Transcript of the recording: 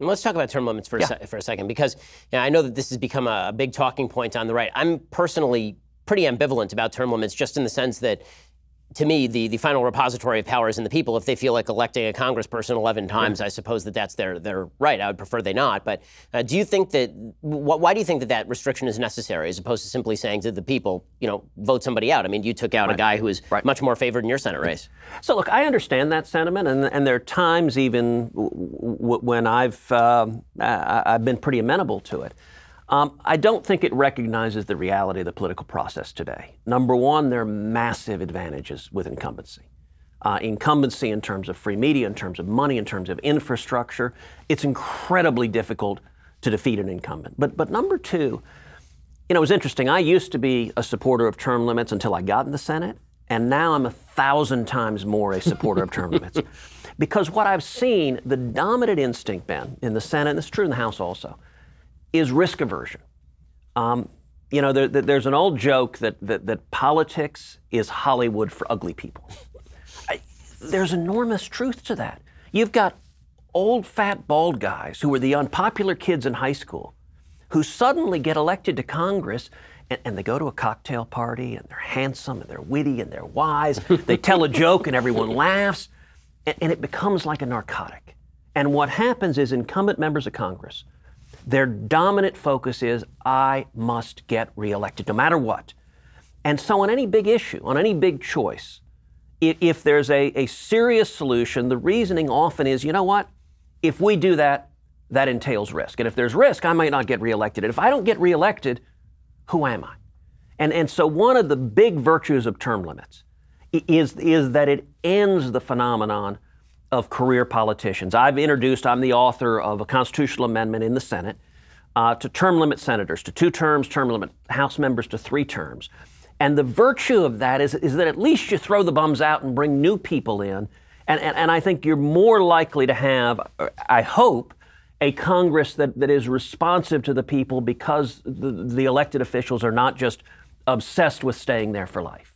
And let's talk about term limits for a second, because I know that this has become a big talking point on the right. I'm personally pretty ambivalent about term limits, just in the sense that, to me, the final repository of power is in the people. If they feel like electing a congressperson 11 times, I suppose that's their right. I would prefer they not. But do you think that, why do you think that restriction is necessary, as opposed to simply saying to the people, vote somebody out? I mean, you took out a guy who is much more favored in your Senate race. So look, I understand that sentiment, and there are times even when I've been pretty amenable to it. I don't think it recognizes the reality of the political process today. Number one, there are massive advantages with incumbency. Incumbency in terms of free media, in terms of money, in terms of infrastructure. It's incredibly difficult to defeat an incumbent. But number two, it was interesting. I used to be a supporter of term limits until I got in the Senate, and now I'm 1,000 times more a supporter of term limits. Because what I've seen, the dominant instinct, Ben, in the Senate, and this is true in the House also, is risk aversion. There's an old joke that politics is Hollywood for ugly people. There's enormous truth to that. You've got old, fat, bald guys who were the unpopular kids in high school who suddenly get elected to Congress, and they go to a cocktail party, and they're handsome, and they're witty, and they're wise. They tell a joke, and everyone laughs, and it becomes like a narcotic. And what happens is incumbent members of Congress, their dominant focus is, I must get reelected, no matter what. And so on any big issue, on any big choice, if there's a serious solution, the reasoning often is, you know what? If we do that, that entails risk. And if there's risk, I might not get reelected. And if I don't get reelected, who am I? And so one of the big virtues of term limits is that it ends the phenomenon of career politicians. I'm the author of a constitutional amendment in the Senate to term limit senators to 2 terms, term limit House members to 3 terms. And the virtue of that is that at least you throw the bums out and bring new people in. And I think you're more likely to have, I hope, a Congress that is responsive to the people, because the elected officials are not just obsessed with staying there for life.